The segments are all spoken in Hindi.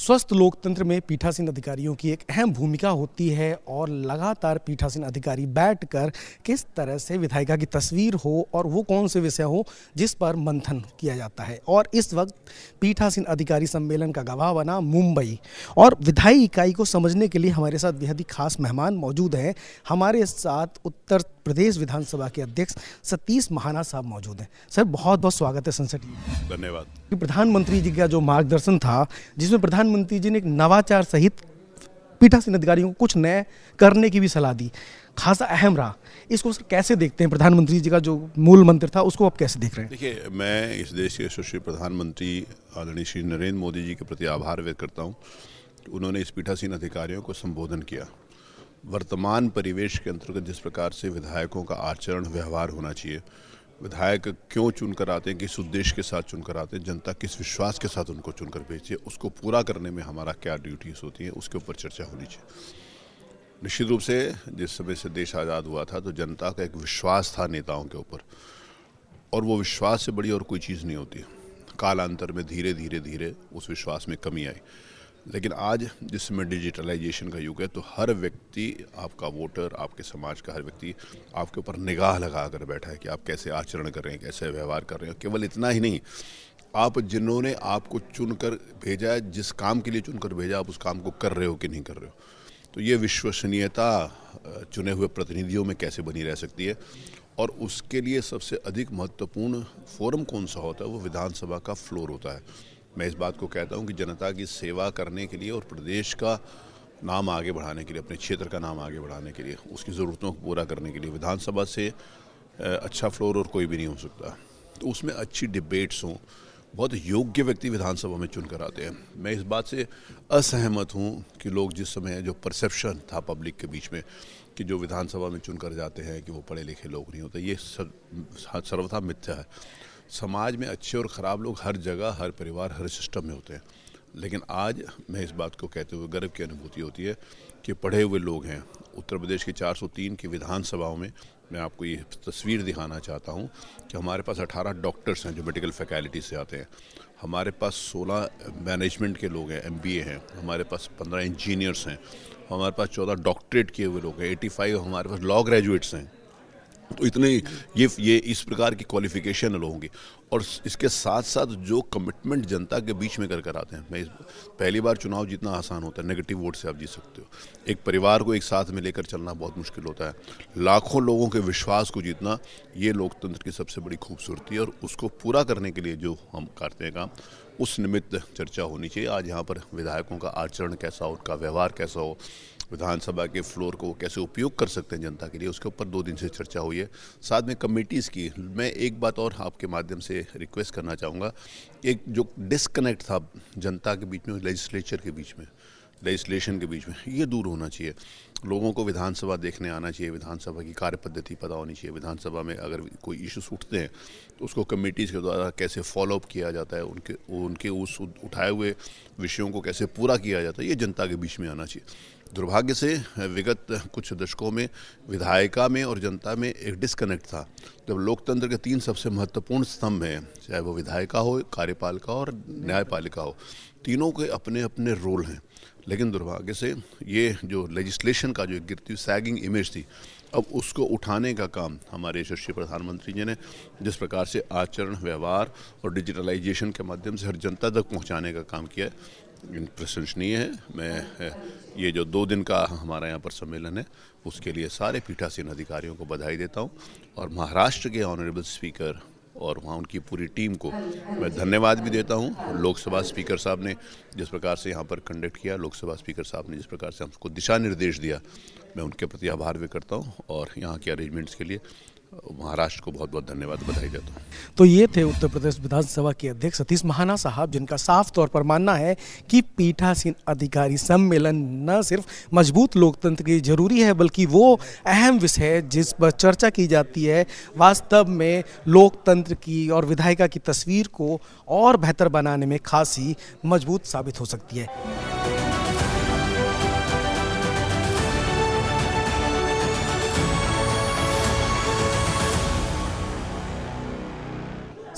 स्वस्थ लोकतंत्र में पीठासीन अधिकारियों की एक अहम भूमिका होती है और लगातार पीठासीन अधिकारी बैठकर किस तरह से विधायिका की तस्वीर हो और वो कौन से विषय हो जिस पर मंथन किया जाता है। और इस वक्त पीठासीन अधिकारी सम्मेलन का गवाह बना मुंबई, और विधायी इकाई को समझने के लिए हमारे साथ बेहद ही खास मेहमान मौजूद हैं। हमारे साथ उत्तर प्रदेश विधानसभा के अध्यक्ष सतीश महाना साहब मौजूद हैं। सर, बहुत बहुत स्वागत है संसद टीवी। धन्यवाद। प्रधानमंत्री जी का जो मार्गदर्शन था, जिसमें प्रधानमंत्री जी ने एक नवाचार सहित पीठासीन अधिकारियों को कुछ नए करने की भी सलाह दी, खासा अहम रहा। इसको कैसे देखते हैं? प्रधानमंत्री जी का जो मूल मंत्र था उसको आप कैसे देख रहे हैं? देखिए, मैं इस देश के यशस्वी प्रधानमंत्री आदरणीय श्री नरेंद्र मोदी जी के प्रति आभार व्यक्त करता हूँ। उन्होंने इस पीठासीन अधिकारियों को संबोधन किया। वर्तमान परिवेश के अंतर्गत जिस प्रकार से विधायकों का आचरण व्यवहार होना चाहिए, विधायक क्यों चुनकर आते हैं, किस उद्देश्य के साथ चुनकर आते हैं, जनता किस विश्वास के साथ उनको चुनकर भेजती है, उसको पूरा करने में हमारा क्या ड्यूटीज होती है, उसके ऊपर चर्चा होनी चाहिए। निश्चित रूप से जिस समय से देश आज़ाद हुआ था तो जनता का एक विश्वास था नेताओं के ऊपर, और वो विश्वास से बड़ी और कोई चीज़ नहीं होती। कालांतर में धीरे धीरे उस विश्वास में कमी आई। लेकिन आज जिसमें डिजिटलाइजेशन का युग है तो हर व्यक्ति, आपका वोटर, आपके समाज का हर व्यक्ति आपके ऊपर निगाह लगा कर बैठा है कि आप कैसे आचरण कर रहे हैं, कैसे व्यवहार कर रहे हैं। केवल इतना ही नहीं, आप जिन्होंने आपको चुनकर भेजा है, जिस काम के लिए चुनकर भेजा, आप उस काम को कर रहे हो कि नहीं कर रहे हो। तो ये विश्वसनीयता चुने हुए प्रतिनिधियों में कैसे बनी रह सकती है, और उसके लिए सबसे अधिक महत्वपूर्ण फोरम कौन सा होता है, वो विधानसभा का फ्लोर होता है। मैं इस बात को कहता हूं कि जनता की सेवा करने के लिए और प्रदेश का नाम आगे बढ़ाने के लिए, अपने क्षेत्र का नाम आगे बढ़ाने के लिए, उसकी ज़रूरतों को पूरा करने के लिए विधानसभा से अच्छा फ्लोर और कोई भी नहीं हो सकता। तो उसमें अच्छी डिबेट्स हों, बहुत योग्य व्यक्ति विधानसभा में चुनकर आते हैं। मैं इस बात से असहमत हूं कि लोग जिस समय जो परसेप्शन था पब्लिक के बीच में कि जो विधानसभा में चुनकर जाते हैं कि वो पढ़े लिखे लोग नहीं होते, ये सर्वथा मिथ्या है। समाज में अच्छे और ख़राब लोग हर जगह, हर परिवार, हर सिस्टम में होते हैं। लेकिन आज मैं इस बात को कहते हुए गर्व की अनुभूति होती है कि पढ़े हुए लोग हैं। उत्तर प्रदेश की 403 की विधानसभाओं में मैं आपको ये तस्वीर दिखाना चाहता हूँ कि हमारे पास 18 डॉक्टर्स हैं जो मेडिकल फैकल्टी से आते हैं। हमारे पास 16 मैनेजमेंट के लोग हैं, MBA हैं। हमारे पास 15 इंजीनियर्स हैं। हमारे पास 14 डॉक्टरेट किए हुए लोग हैं। 85 हमारे पास लॉ ग्रेजुएट्स हैं। तो इतने ये इस प्रकार की क्वालिफिकेशन लोगों की, और इसके साथ साथ जो कमिटमेंट जनता के बीच में कर आते हैं। मैं पहली बार चुनाव जीतना आसान होता है, नेगेटिव वोट से आप जीत सकते हो। एक परिवार को एक साथ में लेकर चलना बहुत मुश्किल होता है। लाखों लोगों के विश्वास को जीतना, ये लोकतंत्र की सबसे बड़ी खूबसूरती है, और उसको पूरा करने के लिए जो हम करते हैं काम, उस निमित्त चर्चा होनी चाहिए। आज यहाँ पर विधायकों का आचरण कैसा हो, उनका व्यवहार कैसा हो, विधानसभा के फ्लोर को कैसे उपयोग कर सकते हैं जनता के लिए, उसके ऊपर 2 दिन से चर्चा हुई है। साथ में कमेटीज़ की मैं एक बात और आपके माध्यम से रिक्वेस्ट करना चाहूँगा। एक जो डिस्कनेक्ट था जनता के बीच में, लेजिस्लेचर के बीच में, लेजिस्लेशन के बीच में, ये दूर होना चाहिए। लोगों को विधानसभा देखने आना चाहिए, विधानसभा की कार्य पद्धति पता होनी चाहिए। विधानसभा में अगर कोई इश्यूज उठते हैं तो उसको कमेटीज़ के द्वारा कैसे फॉलोअप किया जाता है, उनके उस उठाए हुए विषयों को कैसे पूरा किया जाता है, ये जनता के बीच में आना चाहिए। दुर्भाग्य से विगत कुछ दशकों में विधायिका में और जनता में एक डिस्कनेक्ट था। जब लोकतंत्र के 3 सबसे महत्वपूर्ण स्तंभ हैं, चाहे वो विधायिका हो, कार्यपालिका और न्यायपालिका हो, तीनों के अपने अपने रोल हैं। लेकिन दुर्भाग्य से ये जो लेजिस्लेशन का जो गिरती सैगिंग इमेज थी, अब उसको उठाने का काम हमारे यशस्वी प्रधानमंत्री जी ने जिस प्रकार से आचरण, व्यवहार और डिजिटलाइजेशन के माध्यम से हर जनता तक पहुंचाने का काम किया है, प्रशंसनीय है। मैं ये जो 2 दिन का हमारा यहाँ पर सम्मेलन है, उसके लिए सारे पीठासीन अधिकारियों को बधाई देता हूँ, और महाराष्ट्र के ऑनरेबल स्पीकर और वहाँ उनकी पूरी टीम को मैं धन्यवाद भी देता हूँ। लोकसभा स्पीकर साहब ने जिस प्रकार से यहाँ पर कंडक्ट किया, लोकसभा स्पीकर साहब ने जिस प्रकार से हमको दिशा निर्देश दिया, मैं उनके प्रति आभार व्यक्त करता हूँ, और यहाँ के अरेंजमेंट्स के लिए महाराष्ट्र को बहुत बहुत धन्यवाद, बधाई देता हूँ। तो ये थे उत्तर प्रदेश विधानसभा के अध्यक्ष सतीश महाना साहब, जिनका साफ तौर पर मानना है कि पीठासीन अधिकारी सम्मेलन न सिर्फ मजबूत लोकतंत्र की जरूरी है, बल्कि वो अहम विषय है जिस पर चर्चा की जाती है, वास्तव में लोकतंत्र की और विधायिका की तस्वीर को और बेहतर बनाने में खासी मजबूत साबित हो सकती है।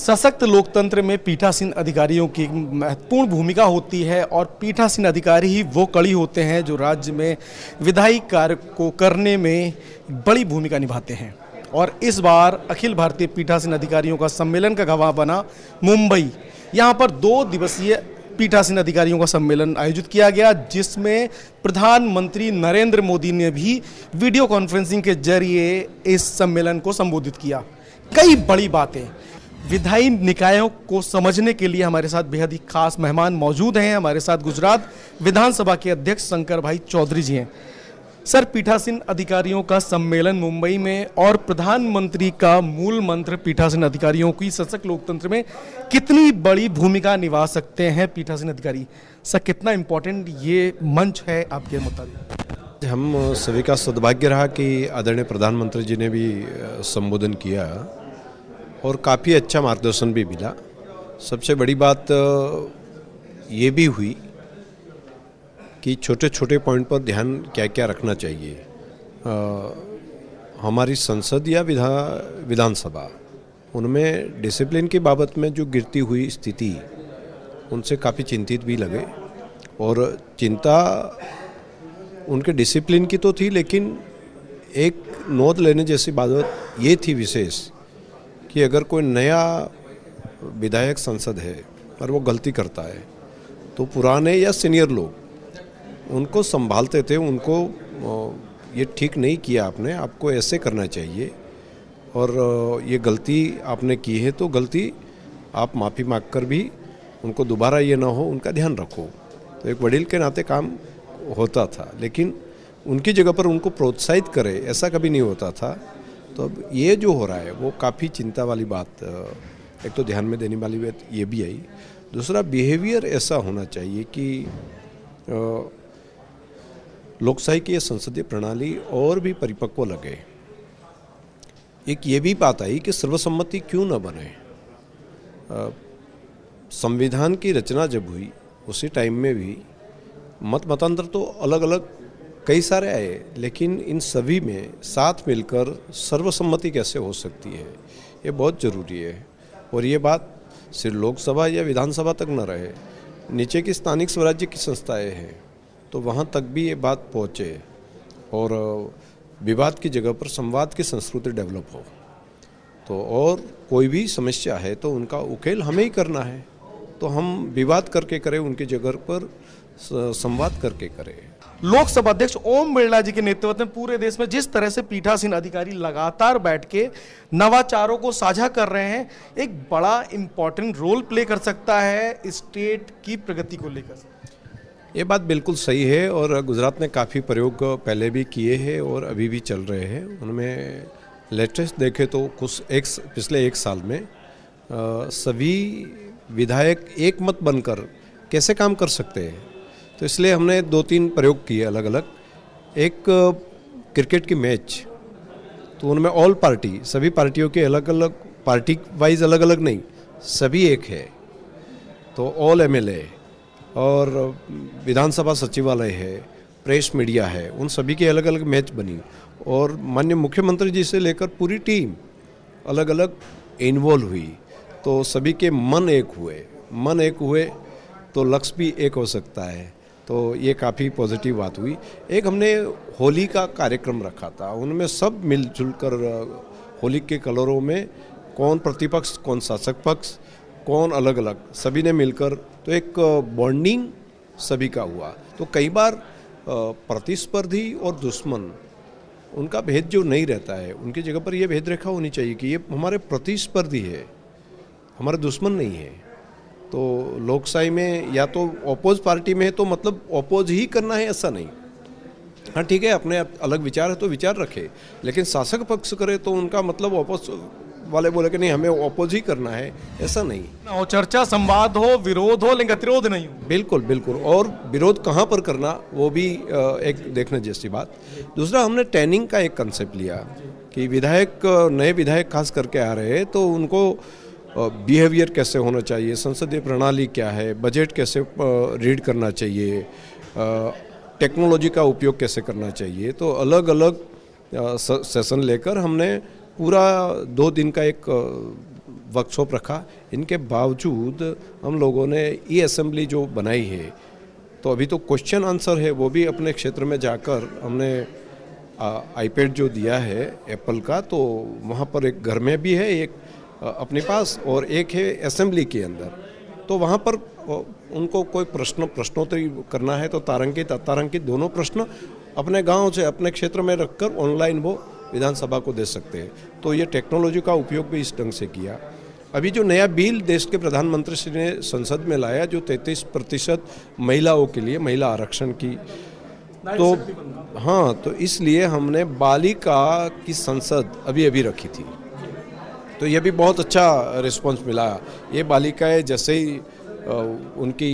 सशक्त लोकतंत्र में पीठासीन अधिकारियों की महत्वपूर्ण भूमिका होती है और पीठासीन अधिकारी ही वो कड़ी होते हैं जो राज्य में विधायी कार्य को करने में बड़ी भूमिका निभाते हैं। और इस बार अखिल भारतीय पीठासीन अधिकारियों का सम्मेलन का गवाह बना मुंबई। यहाँ पर 2 दिवसीय पीठासीन अधिकारियों का सम्मेलन आयोजित किया गया, जिसमें प्रधानमंत्री नरेंद्र मोदी ने भी वीडियो कॉन्फ्रेंसिंग के जरिए इस सम्मेलन को संबोधित किया। कई बड़ी बातें विधायी निकायों को समझने के लिए हमारे साथ बेहद ही खास मेहमान मौजूद हैं। हमारे साथ गुजरात विधानसभा के अध्यक्ष शंकर भाई चौधरी जी हैं। सर, पीठासीन अधिकारियों का सम्मेलन मुंबई में और प्रधानमंत्री का मूल मंत्र पीठासीन अधिकारियों की सशक्त लोकतंत्र में कितनी बड़ी भूमिका निभा सकते हैं पीठासीन अधिकारी? सर, कितना इम्पोर्टेंट ये मंच है आपके मुताबिक? हम सभी का सौभाग्य रहा कि आदरणीय प्रधानमंत्री जी ने भी संबोधन किया और काफ़ी अच्छा मार्गदर्शन भी मिला। सबसे बड़ी बात ये भी हुई कि छोटे छोटे पॉइंट पर ध्यान क्या क्या रखना चाहिए। हमारी संसद या विधानसभा उनमें डिसिप्लिन की बाबत में जो गिरती हुई स्थिति, उनसे काफ़ी चिंतित भी लगे। और चिंता उनके डिसिप्लिन की तो थी, लेकिन एक नोट लेने जैसी बात ये थी विशेष कि अगर कोई नया विधायक संसद है और वो गलती करता है तो पुराने या सीनियर लोग उनको संभालते थे, उनको ये ठीक नहीं किया आपने, आपको ऐसे करना चाहिए, और ये गलती आपने की है तो गलती आप माफ़ी मांग कर भी उनको दोबारा ये ना हो उनका ध्यान रखो। तो एक वडील के नाते काम होता था, लेकिन उनकी जगह पर उनको प्रोत्साहित करे ऐसा कभी नहीं होता था। तो अब ये जो हो रहा है वो काफ़ी चिंता वाली बात, एक तो ध्यान में देने वाली बात ये भी आई। दूसरा, बिहेवियर ऐसा होना चाहिए कि लोकशाही की ये संसदीय प्रणाली और भी परिपक्व लगे। एक ये भी बात आई कि सर्वसम्मति क्यों न बने। संविधान की रचना जब हुई उसी टाइम में भी मतांतर तो अलग अलग कई सारे आए, लेकिन इन सभी में साथ मिलकर सर्वसम्मति कैसे हो सकती है, ये बहुत ज़रूरी है। और ये बात सिर्फ लोकसभा या विधानसभा तक न रहे, नीचे की स्थानिक स्वराज्य की संस्थाएं हैं तो वहाँ तक भी ये बात पहुँचे और विवाद की जगह पर संवाद की संस्कृति डेवलप हो। तो और कोई भी समस्या है तो उनका उकेल हमें ही करना है, तो हम विवाद करके करें, उनकी जगह पर संवाद करके करें। लोकसभा अध्यक्ष ओम बिरला जी के नेतृत्व में पूरे देश में जिस तरह से पीठासीन अधिकारी लगातार बैठ के नवाचारों को साझा कर रहे हैं, एक बड़ा इंपॉर्टेंट रोल प्ले कर सकता है स्टेट की प्रगति को लेकर। ये बात बिल्कुल सही है और गुजरात ने काफ़ी प्रयोग पहले भी किए हैं और अभी भी चल रहे हैं। उनमें लेटेस्ट देखें तो पिछले 1 साल में सभी विधायक एक मत बनकर कैसे काम कर सकते हैं, तो इसलिए हमने 2-3 प्रयोग किए अलग अलग। एक क्रिकेट की मैच, तो उनमें ऑल पार्टी, सभी पार्टियों के अलग अलग, पार्टी वाइज अलग अलग नहीं, सभी एक है, तो ऑल एमएलए और विधानसभा सचिवालय है, प्रेस मीडिया है, उन सभी की अलग अलग मैच बनी और माननीय मुख्यमंत्री जी से लेकर पूरी टीम अलग अलग इन्वॉल्व हुई, तो सभी के मन एक हुए तो लक्ष्य भी एक हो सकता है। तो ये काफ़ी पॉजिटिव बात हुई। एक हमने होली का कार्यक्रम रखा था, उनमें सब मिलजुल कर होली के कलरों में कौन प्रतिपक्ष, कौन शासक पक्ष, कौन अलग अलग, सभी ने मिलकर, तो एक बॉन्डिंग सभी का हुआ। तो कई बार प्रतिस्पर्धी और दुश्मन, उनका भेद जो नहीं रहता है, उनकी जगह पर यह भेद रेखा होनी चाहिए कि ये हमारे प्रतिस्पर्धी है, हमारे दुश्मन नहीं है। तो लोकशाही में या तो अपोज पार्टी में है तो मतलब अपोज ही करना है ऐसा नहीं। हाँ ठीक है, अपने अलग विचार है तो विचार रखे, लेकिन शासक पक्ष करे तो उनका मतलब अपोज वाले बोले कि नहीं हमें अपोज ही करना है, ऐसा नहीं हो। चर्चा, संवाद हो, विरोध हो, लेकिन गतिरोध नहीं हो। बिल्कुल बिल्कुल। और विरोध कहाँ पर करना वो भी एक देखने जैसी बात। दूसरा, हमने ट्रेनिंग का एक कंसेप्ट लिया कि नए विधायक खास करके आ रहे हैं तो उनको बिहेवियर कैसे होना चाहिए, संसदीय प्रणाली क्या है, बजट कैसे रीड करना चाहिए, टेक्नोलॉजी का उपयोग कैसे करना चाहिए। तो अलग अलग सेशन लेकर हमने पूरा 2 दिन का एक वर्कशॉप रखा। इनके बावजूद हम लोगों ने ई असेंबली जो बनाई है, तो अभी तो क्वेश्चन आंसर है वो भी अपने क्षेत्र में जाकर हमने आईपैड जो दिया है एप्पल का, तो वहाँ पर एक घर में भी है, एक अपने पास, और एक है असेंबली के अंदर। तो वहाँ पर उनको कोई प्रश्नोत्तरी करना है तो तारांकित अतारांकित दोनों प्रश्न अपने गांव से अपने क्षेत्र में रखकर ऑनलाइन वो विधानसभा को दे सकते हैं। तो ये टेक्नोलॉजी का उपयोग भी इस ढंग से किया। अभी जो नया बिल देश के प्रधानमंत्री श्री ने संसद में लाया, जो 33% महिलाओं के लिए महिला आरक्षण की, तो हाँ, तो इसलिए हमने बालिका की संसद अभी रखी थी। तो ये भी बहुत अच्छा रिस्पांस मिला। ये बालिकाएं जैसे ही उनकी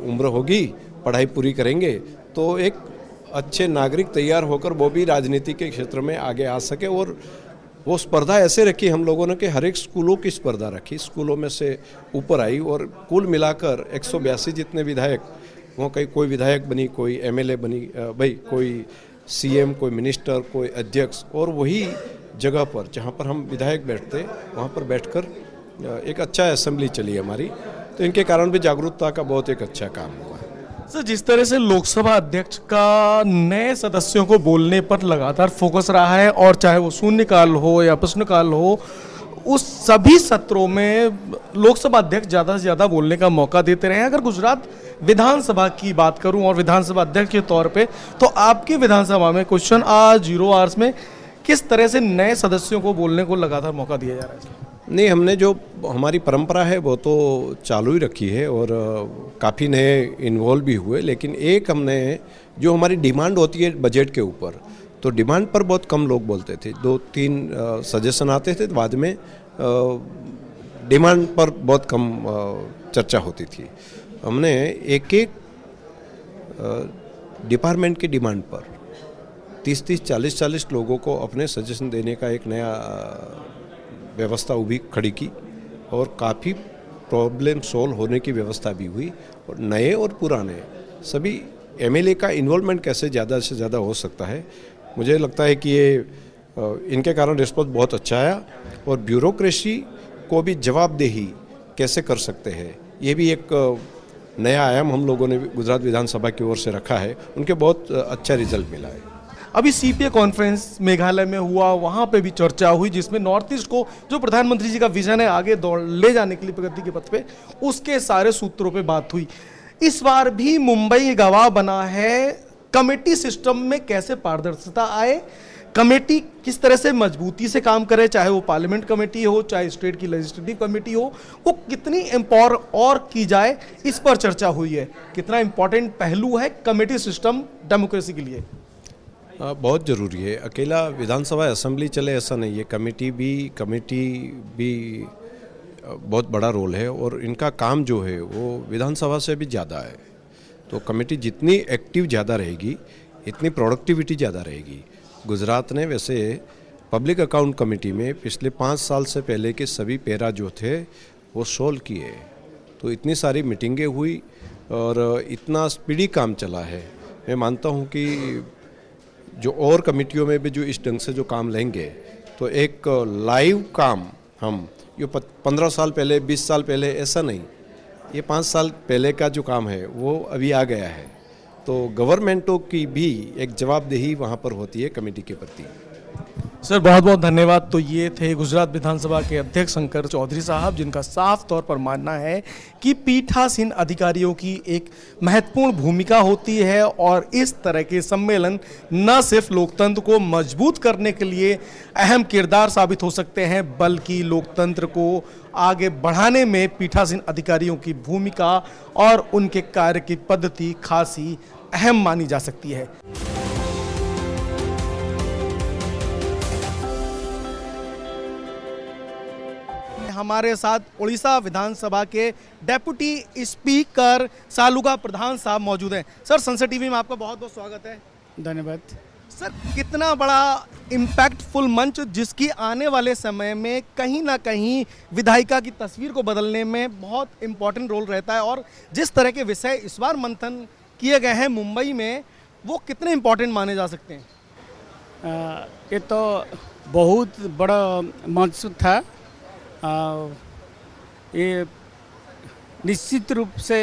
उम्र होगी, पढ़ाई पूरी करेंगे, तो एक अच्छे नागरिक तैयार होकर वो भी राजनीति के क्षेत्र में आगे आ सके। और वो स्पर्धा ऐसे रखी हम लोगों ने कि हर एक स्कूलों की स्पर्धा रखी, स्कूलों में से ऊपर आई, और कुल मिलाकर 182 जितने विधायक, वो कोई विधायक बनी, कोई एमएलए बनी, भाई कोई सीएम, कोई मिनिस्टर, कोई अध्यक्ष, और वही जगह पर जहाँ पर हम विधायक बैठते वहाँ पर बैठकर एक अच्छा असेंबली चली हमारी। तो इनके कारण भी जागरूकता का बहुत एक अच्छा काम हुआ। सर, जिस तरह से लोकसभा अध्यक्ष का नए सदस्यों को बोलने पर लगातार फोकस रहा है, और चाहे वो शून्यकाल हो या प्रश्नकाल हो, उस सभी सत्रों में लोकसभा अध्यक्ष ज़्यादा से ज़्यादा बोलने का मौका देते रहे हैं। अगर गुजरात विधानसभा की बात करूं और विधानसभा अध्यक्ष के तौर पे, तो आपकी विधानसभा में क्वेश्चन आवर 0 आवर्स में किस तरह से नए सदस्यों को बोलने को लगातार मौका दिया जा रहा है? नहीं, हमने जो हमारी परंपरा है वो तो चालू ही रखी है, और काफ़ी नए इन्वॉल्व भी हुए। लेकिन एक हमने जो हमारी डिमांड होती है बजट के ऊपर, तो डिमांड पर बहुत कम लोग बोलते थे। 2-3 सजेशन आते थे, बाद में डिमांड पर बहुत कम चर्चा होती थी। हमने एक डिपार्टमेंट की डिमांड पर 30-30, 40-40 लोगों को अपने सजेशन देने का एक नया व्यवस्था खड़ी की, और काफ़ी प्रॉब्लम सॉल्व होने की व्यवस्था भी हुई। और नए और पुराने सभी एमएलए का इन्वॉल्वमेंट कैसे ज़्यादा से ज़्यादा हो सकता है, मुझे लगता है कि ये इनके कारण रिस्पॉन्स बहुत अच्छा आया। और ब्यूरोक्रेसी को भी जवाबदेही कैसे कर सकते हैं, ये भी एक नया आयाम हम लोगों ने गुजरात विधानसभा की ओर से रखा है। उनके बहुत अच्छा रिजल्ट मिला है। अभी सीपीए कॉन्फ्रेंस मेघालय में हुआ, वहाँ पे भी चर्चा हुई, जिसमें नॉर्थ ईस्ट को जो प्रधानमंत्री जी का विजन है आगे ले जाने के लिए प्रगति के पथ पे, उसके सारे सूत्रों पे बात हुई। इस बार भी मुंबई गवाह बना है। कमेटी सिस्टम में कैसे पारदर्शिता आए, कमेटी किस तरह से मजबूती से काम करे, चाहे वो पार्लियामेंट कमेटी हो, चाहे स्टेट की लेजिस्लेटिव कमेटी हो, वो कितनी एम्पावर और की जाए, इस पर चर्चा हुई है। कितना इंपॉर्टेंट पहलू है कमेटी सिस्टम डेमोक्रेसी के लिए? बहुत ज़रूरी है। अकेला विधानसभा असेंबली चले ऐसा नहीं है, कमेटी भी बहुत बड़ा रोल है, और इनका काम जो है वो विधानसभा से भी ज़्यादा है। तो कमेटी जितनी एक्टिव ज़्यादा रहेगी, इतनी प्रोडक्टिविटी ज़्यादा रहेगी। गुजरात ने वैसे पब्लिक अकाउंट कमेटी में पिछले 5 साल से पहले के सभी पैरा जो थे वो सोल्व किए। तो इतनी सारी मीटिंगें हुई और इतना स्पीडी काम चला है। मैं मानता हूँ कि जो और कमेटियों में भी जो इस ढंग से जो काम लेंगे, तो एक लाइव काम हम ये 15 साल पहले, 20 साल पहले ऐसा नहीं, ये 5 साल पहले का जो काम है वो अभी आ गया है। तो गवर्नमेंटों की भी एक जवाबदेही वहाँ पर होती है कमेटी के प्रति। सर, बहुत बहुत धन्यवाद। तो ये थे गुजरात विधानसभा के अध्यक्ष शंकर चौधरी साहब, जिनका साफ तौर पर मानना है कि पीठासीन अधिकारियों की एक महत्वपूर्ण भूमिका होती है, और इस तरह के सम्मेलन न सिर्फ लोकतंत्र को मजबूत करने के लिए अहम किरदार साबित हो सकते हैं, बल्कि लोकतंत्र को आगे बढ़ाने में पीठासीन अधिकारियों की भूमिका और उनके कार्य की पद्धति खासी अहम मानी जा सकती है। हमारे साथ उड़ीसा विधानसभा के डेप्यूटी स्पीकर सालुगा प्रधान साहब मौजूद हैं। सर, सनसेट टीवी में आपका बहुत बहुत स्वागत है। धन्यवाद। सर, कितना बड़ा इम्पैक्टफुल मंच, जिसकी आने वाले समय में कहीं ना कहीं विधायिका की तस्वीर को बदलने में बहुत इम्पोर्टेंट रोल रहता है, और जिस तरह के विषय इस बार मंथन किए गए हैं मुंबई में, वो कितने इम्पोर्टेंट माने जा सकते हैं? ये तो बहुत बड़ा मंच था। ये निश्चित रूप से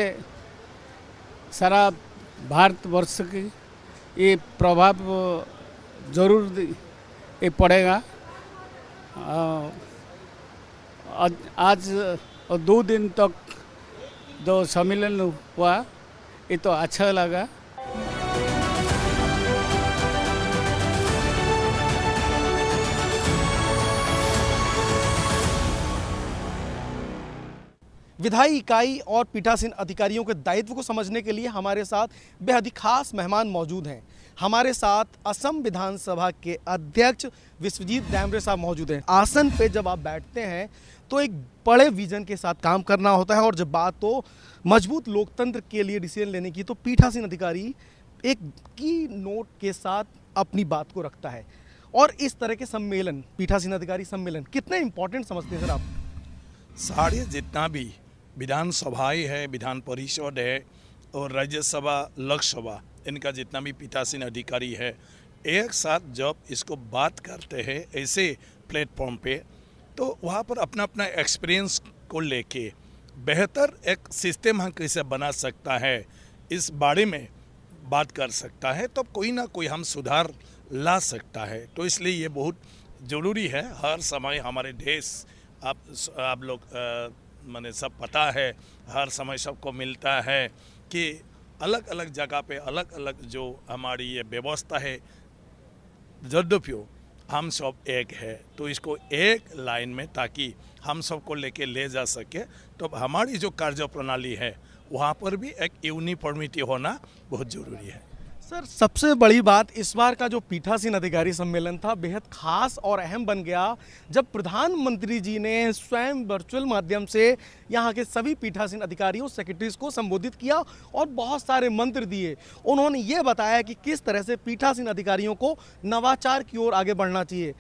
सारा भारतवर्ष की ये प्रभाव जरूर ये पड़ेगा। आज 2 दिन तक जो सम्मेलन हुआ ये तो अच्छा लगा। विधायी इकाई और पीठासीन अधिकारियों के दायित्व को समझने के लिए हमारे साथ बेहद ही खास मेहमान मौजूद हैं। हमारे साथ असम विधानसभा के अध्यक्ष विश्वजीत डैमरे साहब मौजूद हैं। आसन पे जब आप बैठते हैं तो एक बड़े विजन के साथ काम करना होता है, और जब बात हो मजबूत लोकतंत्र के लिए डिसीजन लेने की तो पीठासीन अधिकारी एक की नोट के साथ अपनी बात को रखता है। और इस तरह के सम्मेलन, पीठासीन अधिकारी सम्मेलन कितने इंपॉर्टेंट समझते हैं सर आप? सारे जितना भी विधानसभाएं है, विधान परिषद है और राज्यसभा, लोकसभा, इनका जितना भी पीठासीन अधिकारी है, एक साथ जब इसको बात करते हैं ऐसे प्लेटफॉर्म पे, तो वहाँ पर अपना अपना एक्सपीरियंस को लेके बेहतर एक सिस्टम हम कैसे बना सकता है इस बारे में बात कर सकता है, तो कोई ना कोई हम सुधार ला सकता है। तो इसलिए ये बहुत ज़रूरी है। हर समय हमारे देश, आप लोग मैंने सब पता है, हर समय सबको मिलता है कि अलग अलग जगह पे अलग अलग जो हमारी ये व्यवस्था है, यद्यपि हम सब एक है, तो इसको एक लाइन में ताकि हम सबको लेके ले जा सके, तो हमारी जो कार्य प्रणाली है वहाँ पर भी एक यूनिफॉर्मिटी होना बहुत ज़रूरी है। सर, सबसे बड़ी बात इस बार का जो पीठासीन अधिकारी सम्मेलन था बेहद खास और अहम बन गया जब प्रधानमंत्री जी ने स्वयं वर्चुअल माध्यम से यहाँ के सभी पीठासीन अधिकारियों, सेक्रेटरीज को संबोधित किया और बहुत सारे मंत्र दिए। उन्होंने ये बताया कि किस तरह से पीठासीन अधिकारियों को नवाचार की ओर आगे बढ़ना चाहिए।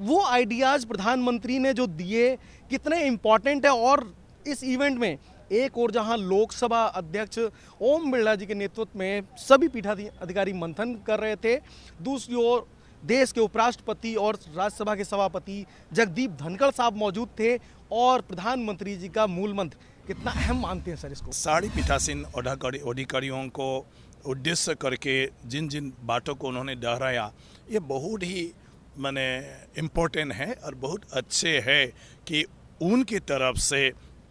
वो आइडियाज़ प्रधानमंत्री ने जो दिए कितने इम्पॉर्टेंट है। और इस इवेंट में एक और जहां लोकसभा अध्यक्ष ओम बिरला जी के नेतृत्व में सभी पीठासीन अधिकारी मंथन कर रहे थे, दूसरी ओर देश के उपराष्ट्रपति और राज्यसभा के सभापति जगदीप धनखड़ साहब मौजूद थे। और प्रधानमंत्री जी का मूल मंत्र कितना अहम मानते हैं सर इसको? सारी पीठासीन अधिकारियों को उद्देश्य करके जिन जिन बातों को उन्होंने दोहराया, ये बहुत ही माने इम्पोर्टेंट है और बहुत अच्छे है कि उनकी तरफ से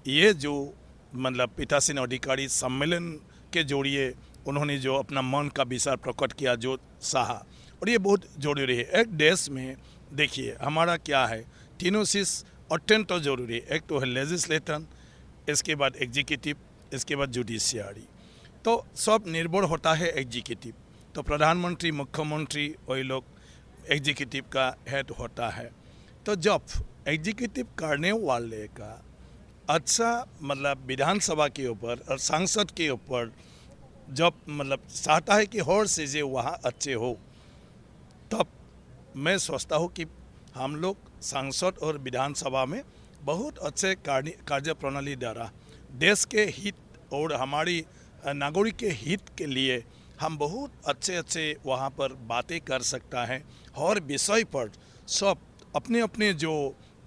ये जो मतलब पीठासीन अधिकारी सम्मेलन के जोड़िए उन्होंने जो अपना मन का विचार प्रकट किया, जो सहा, और ये बहुत जरूरी है। एक देश में देखिए हमारा क्या है, तीनों चीज़ अत्यंत तो जरूरी है। एक तो है लेजिस्लेटर, इसके बाद एग्जीक्यूटिव, इसके बाद जुडिशियरी। तो सब निर्भर होता है एग्जीक्यूटिव। तो प्रधानमंत्री, मुख्यमंत्री, वही लोग एग्जीक्यूटिव का हेड होता है। तो जब एग्जीक्यूटिव करने वाले का अच्छा मतलब विधानसभा के ऊपर और सांसद के ऊपर जब मतलब चाहता है कि हर चीज़ें वहाँ अच्छे हो, तब मैं सोचता हूँ कि हम लोग सांसद और विधानसभा में बहुत अच्छे कार्य प्रणाली द्वारा देश के हित और हमारी नागरिक के हित के लिए हम बहुत अच्छे वहाँ पर बातें कर सकता है। हर विषय पर सब अपने अपने जो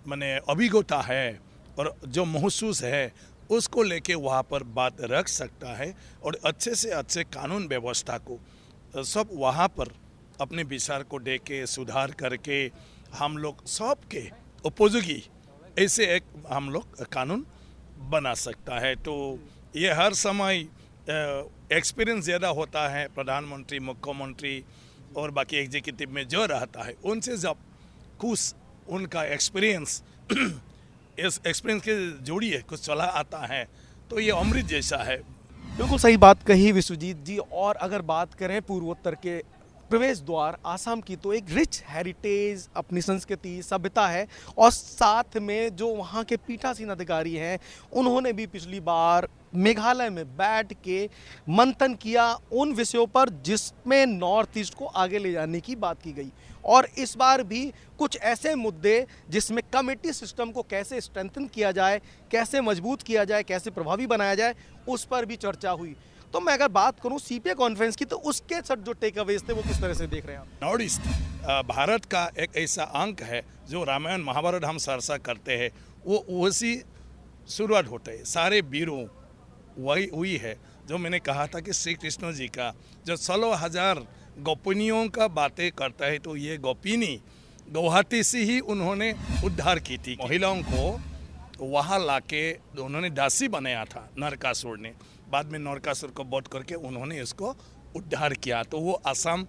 माने अभिज्ञता है और जो महसूस है उसको लेके वहाँ पर बात रख सकता है, और अच्छे से अच्छे कानून व्यवस्था को सब वहाँ पर अपने विचार को दे के सुधार करके हम लोग सबके उपयोगी ऐसे एक हम लोग कानून बना सकता है। तो ये हर समय एक्सपीरियंस ज़्यादा होता है प्रधानमंत्री, मुख्यमंत्री और बाकी एग्जीक्यूटिव में जो रहता है, उनसे जब कुछ उनका एक्सपीरियंस इस एक्सपीरियंस के जोड़िए कुछ चला आता है तो ये अमृत जैसा है। बिल्कुल सही बात कही विश्वजीत जी। और अगर बात करें पूर्वोत्तर के प्रवेश द्वार आसाम की, तो एक रिच हेरिटेज, अपनी संस्कृति, सभ्यता है। और साथ में जो वहाँ के पीठासीन अधिकारी हैं उन्होंने भी पिछली बार मेघालय में बैठ के मंथन किया उन विषयों पर जिसमें नॉर्थ ईस्ट को आगे ले जाने की बात की गई। और इस बार भी कुछ ऐसे मुद्दे जिसमें कमेटी सिस्टम को कैसे स्ट्रेंथन किया जाए, कैसे मजबूत किया जाए, कैसे प्रभावी बनाया जाए, उस पर भी चर्चा हुई। तो मैं अगर बात करूं सीपीए कॉन्फ्रेंस की, तो उसके सब जो टेक अवेज थे वो किस तरह से देख रहे हैं आप? नॉर्थ ईस्ट भारत का एक ऐसा अंग है जो रामायण महाभारत हम चर्चा करते हैं, वो उसी शुरुआत होता है। सारे वीरों वही हुई है जो मैंने कहा था कि श्री कृष्ण जी का जो 16,000 गोपिनियों का बातें करता है, तो ये गोपिनी गुवाहाटी से ही उन्होंने उद्धार की थी। महिलाओं को वहाँ लाके उन्होंने दासी बनाया था नरकासुर ने। बाद में नरकासुर को वध करके उन्होंने इसको उद्धार किया। तो वो असम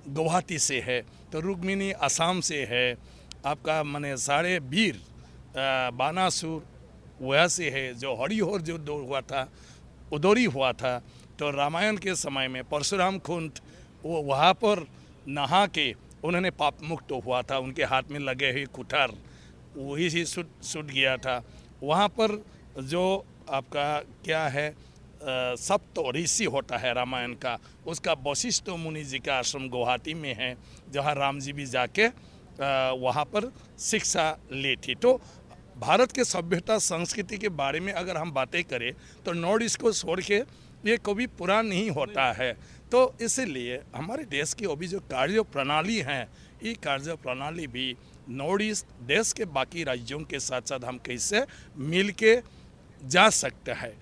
गुवाहाटी से है, तो रुक्मिणी असम से है। आपका माने सारे वीर बानासुर वह से है। जो हरिहर जो हुआ था, उदोरी हुआ था, तो रामायण के समय में परशुराम कुंड वो वहाँ पर नहा के उन्होंने पाप मुक्त हुआ था। उनके हाथ में लगे हुए कुठार वही से छूट गया था। वहाँ पर जो आपका क्या है सप्त ऋषि होता है रामायण का, उसका वशिष्ठ मुनि जी का आश्रम गुवाहाटी में है, जहाँ राम जी भी जाके वहाँ पर शिक्षा ली थी। तो भारत के सभ्यता संस्कृति के बारे में अगर हम बातें करें तो नॉर्थ ईस्ट को छोड़ के ये कभी पूरा नहीं होता है। तो इसीलिए हमारे देश की अभी जो कार्य प्रणाली है, ये कार्य प्रणाली भी नॉर्थ ईस्ट देश के बाकी राज्यों के साथ साथ हम कैसे मिल के जा सकते हैं।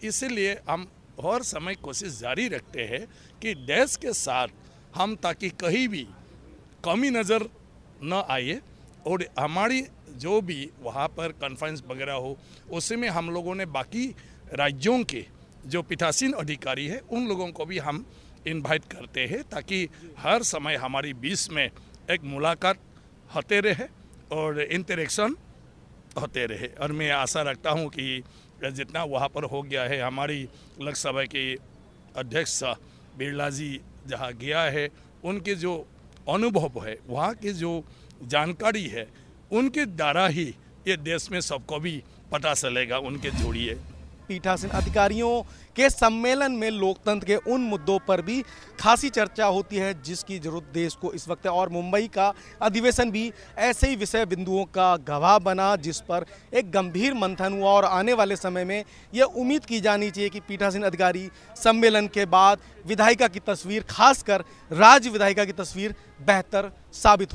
इसीलिए हम हर समय कोशिश जारी रखते हैं कि देश के साथ हम ताकि कहीं भी कमी नज़र न आए, और हमारी जो भी वहाँ पर कॉन्फ्रेंस वगैरह हो उसमें हम लोगों ने बाकी राज्यों के जो पीठासीन अधिकारी है उन लोगों को भी हम इनवाइट करते हैं, ताकि हर समय हमारी बीच में एक मुलाकात होते रहे और इंटरेक्शन होते रहे। और मैं आशा रखता हूँ कि जितना वहाँ पर हो गया है, हमारी लोकसभा के अध्यक्ष बिरला जी जहाँ गया है, उनके जो अनुभव है, वहाँ की जो जानकारी है, उनके द्वारा ही ये देश में सबको भी पता चलेगा उनके जोड़िए। पीठासीन अधिकारियों के सम्मेलन में लोकतंत्र के उन मुद्दों पर भी खासी चर्चा होती है जिसकी जरूरत देश को इस वक्त है, और मुंबई का अधिवेशन भी ऐसे ही विषय बिंदुओं का गवाह बना जिस पर एक गंभीर मंथन हुआ। और आने वाले समय में यह उम्मीद की जानी चाहिए कि पीठासीन अधिकारी सम्मेलन के बाद विधायिका की तस्वीर, खासकर राज्य विधायिका की तस्वीर बेहतर साबित हो।